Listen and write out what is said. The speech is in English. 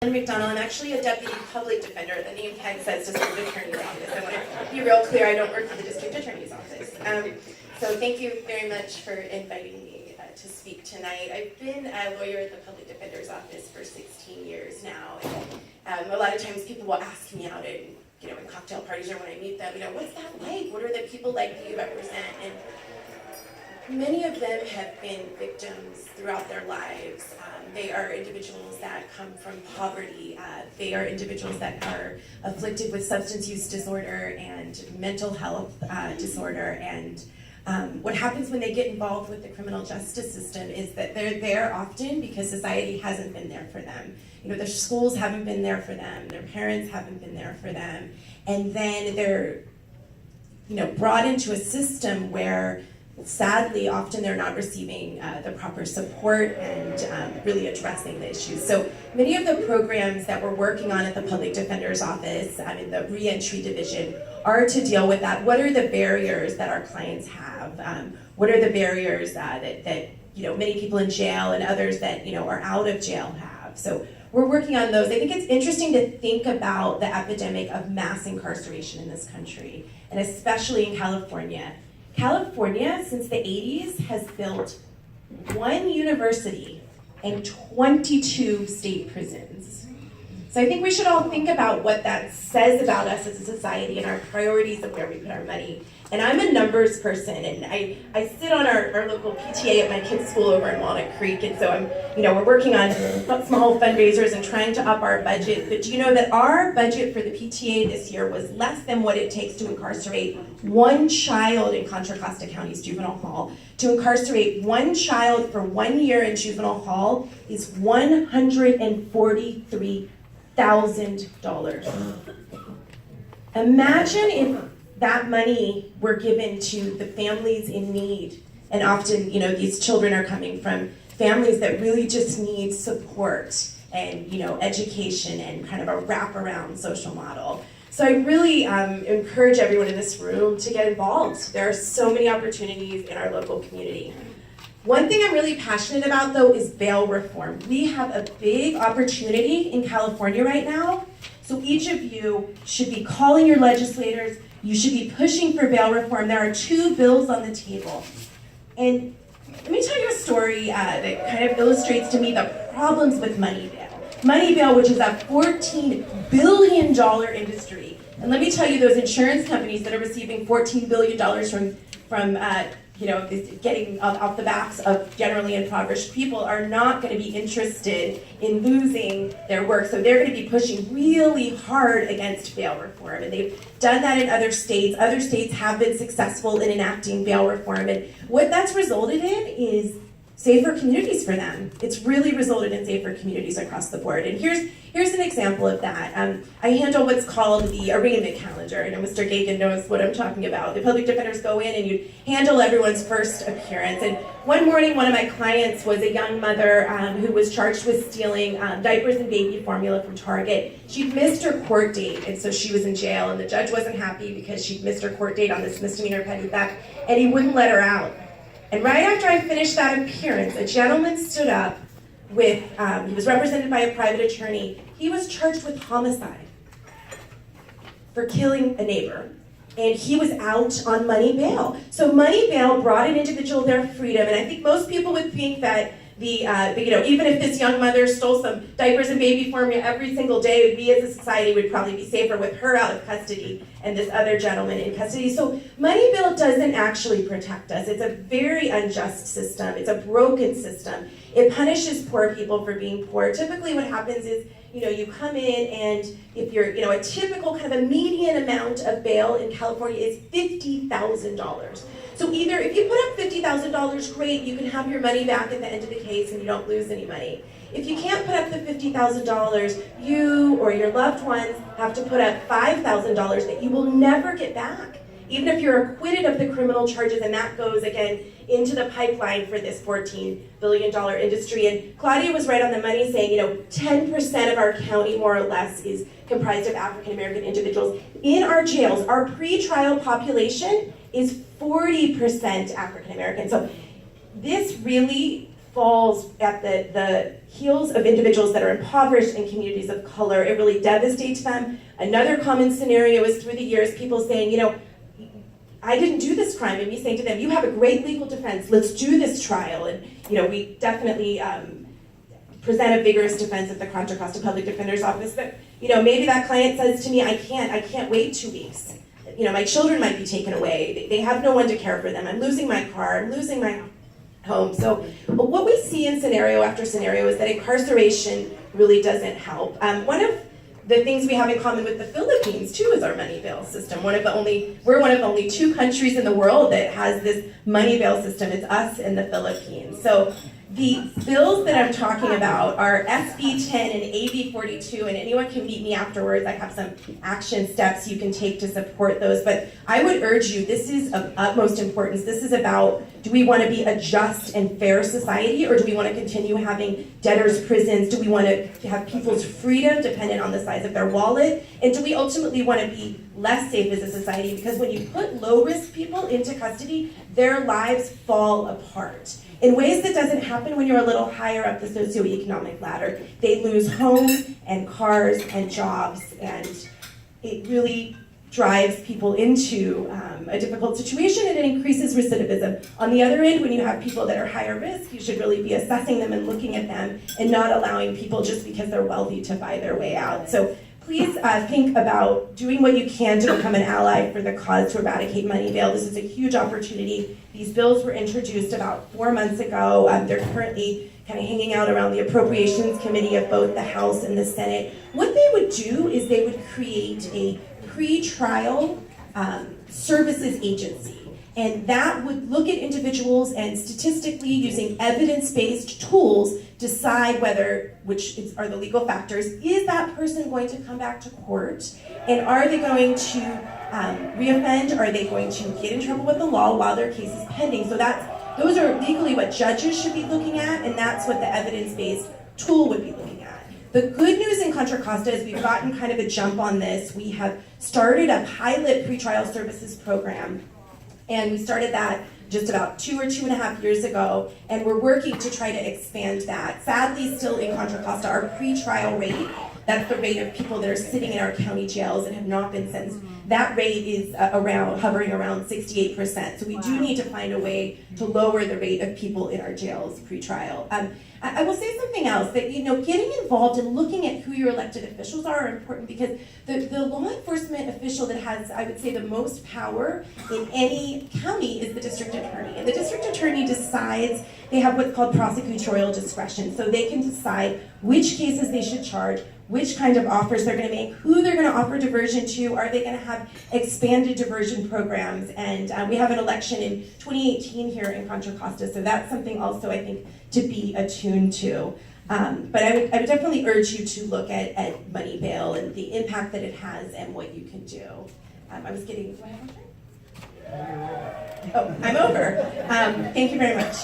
McDonnell. I'm actually a deputy public defender. The name tag says district attorney's office. I want to be real clear, I don't work for the district attorney's office. So thank you very much for inviting me to speak tonight. I've been a lawyer at the public defender's office for 16 years now. And, a lot of times people will ask me out at, in cocktail parties or when I meet them, what's that like? What are the people like that you represent? And many of them have been victims throughout their lives. They are individuals that come from poverty. They are individuals that are afflicted with substance use disorder and mental health disorder. And what happens when they get involved with the criminal justice system is that they're there often because society hasn't been there for them. Their schools haven't been there for them. Their parents haven't been there for them. And then they're, brought into a system where sadly, often they're not receiving the proper support and really addressing the issues. So many of the programs that we're working on at the Public Defender's Office, in the Reentry Division, are to deal with that. What are the barriers that our clients have? What are the barriers that many people in jail and others that are out of jail have? So we're working on those. I think it's interesting to think about the epidemic of mass incarceration in this country, and especially in California. California, since the 80s, has built 1 university and 22 state prisons. So I think we should all think about what that says about us as a society and our priorities of where we put our money. And I'm a numbers person, and I sit on our local PTA at my kids' school over in Walnut Creek, and so we're working on small fundraisers and trying to up our budget. But do you know that our budget for the PTA this year was less than what it takes to incarcerate 1 child in Contra Costa County's juvenile hall? To incarcerate 1 child for 1 year in juvenile hall is $143,000. Imagine if that money were given to the families in need. And often, these children are coming from families that really just need support and, education and kind of a wraparound social model. So I really encourage everyone in this room to get involved. There are so many opportunities in our local community. One thing I'm really passionate about, though, is bail reform. We have a big opportunity in California right now. So each of you should be calling your legislators. You should be pushing for bail reform. There are 2 bills on the table. And let me tell you a story that kind of illustrates to me the problems with money bail. Money bail, which is a $14 billion industry. And let me tell you, those insurance companies that are receiving $14 billion from getting off the backs of generally impoverished people are not going to be interested in losing their work. So they're going to be pushing really hard against bail reform. And they've done that in other states. Other states have been successful in enacting bail reform. And what that's resulted in is safer communities for them. It's really resulted in safer communities across the board. And here's an example of that. I handle what's called the arraignment calendar. I know Mr. Gagan knows what I'm talking about. The public defenders go in and you handle everyone's first appearance. And one morning, one of my clients was a young mother who was charged with stealing diapers and baby formula from Target. She'd missed her court date, and so she was in jail. And the judge wasn't happy because she'd missed her court date on this misdemeanor petty theft, and he wouldn't let her out. And right after I finished that appearance, a gentleman stood up with, he was represented by a private attorney. He was charged with homicide for killing a neighbor. And he was out on money bail. So money bail brought an individual their freedom. And I think most people would think that even if this young mother stole some diapers and baby formula every single day, we as a society would probably be safer with her out of custody and this other gentleman in custody. So money bail doesn't actually protect us. It's a very unjust system. It's a broken system. It punishes poor people for being poor. Typically what happens is, you come in and if you're, a typical kind of a median amount of bail in California is $50,000. So either if you put up $50,000, great, you can have your money back at the end of the case and you don't lose any money. If you can't put up the $50,000, you or your loved ones have to put up $5,000 that you will never get back, even if you're acquitted of the criminal charges, and that goes, again, into the pipeline for this $14 billion industry. And Claudia was right on the money saying, 10% of our county, more or less, is comprised of African-American individuals. In our jails, our pretrial population is 40% African-American. So this really falls at the heels of individuals that are impoverished in communities of color. It really devastates them. Another common scenario is through the years people saying, you know, I didn't do this crime, and me saying to them, you have a great legal defense, let's do this trial. And you know, we definitely present a vigorous defense at the Contra Costa Public Defender's Office, but you know, maybe that client says to me, I can't wait 2 weeks. You know, my children might be taken away, they have no one to care for them, I'm losing my car, I'm losing my home. So what we see in scenario after scenario is that incarceration really doesn't help. One of the things we have in common with the Philippines too is our money bail system. We're one of the only 2 countries in the world that has this money bail system. It's us and the Philippines. So the bills that I'm talking about are SB 10 and AB 42, and anyone can meet me afterwards. I have some action steps you can take to support those, but I would urge you, this is of utmost importance. This is about, do we want to be a just and fair society, or do we want to continue having debtors' prisons? Do we want to have people's freedom dependent on the size of their wallet? And do we ultimately want to be less safe as a society? Because when you put low-risk people into custody, their lives fall apart in ways that doesn't happen when you're a little higher up the socioeconomic ladder. They lose homes and cars and jobs, and it really drives people into a difficult situation, and it increases recidivism. On the other end, when you have people that are higher risk, you should really be assessing them and looking at them and not allowing people just because they're wealthy to buy their way out. So please think about doing what you can to become an ally for the cause to eradicate money bail. This is a huge opportunity. These bills were introduced about 4 months ago. They're currently kind of hanging out around the Appropriations Committee of both the House and the Senate. What they would do is they would create a pre-trial services agency. And that would look at individuals and statistically, using evidence-based tools, decide which are the legal factors. Is that person going to come back to court? And are they going to reoffend? Are they going to get in trouble with the law while their case is pending? So those are legally what judges should be looking at, and that's what the evidence-based tool would be looking at. The good news in Contra Costa is we've gotten kind of a jump on this. We have started a pilot pretrial services program, and we started that just about 2 or 2.5 years ago, and we're working to try to expand that. Sadly, still in Contra Costa, our pretrial rate, that's the rate of people that are sitting in our county jails and have not been sentenced, that rate is hovering around 68%. So we do need to find a way to lower the rate of people in our jails pretrial. I will say something else, that getting involved and looking at who your elected officials are important, because the law enforcement official that has, I would say, the most power in any county is the district attorney. And the district attorney decides, they have what's called prosecutorial discretion, so they can decide which cases they should charge, which kind of offers they're going to make, who they're going to offer diversion to, are they going to have expanded diversion programs, and we have an election in 2018 here in Contra Costa, so that's something also I think to be attuned to. But I would definitely urge you to look at money bail and the impact that it has and what you can do. Do I have more time? Oh, I'm over. Thank you very much.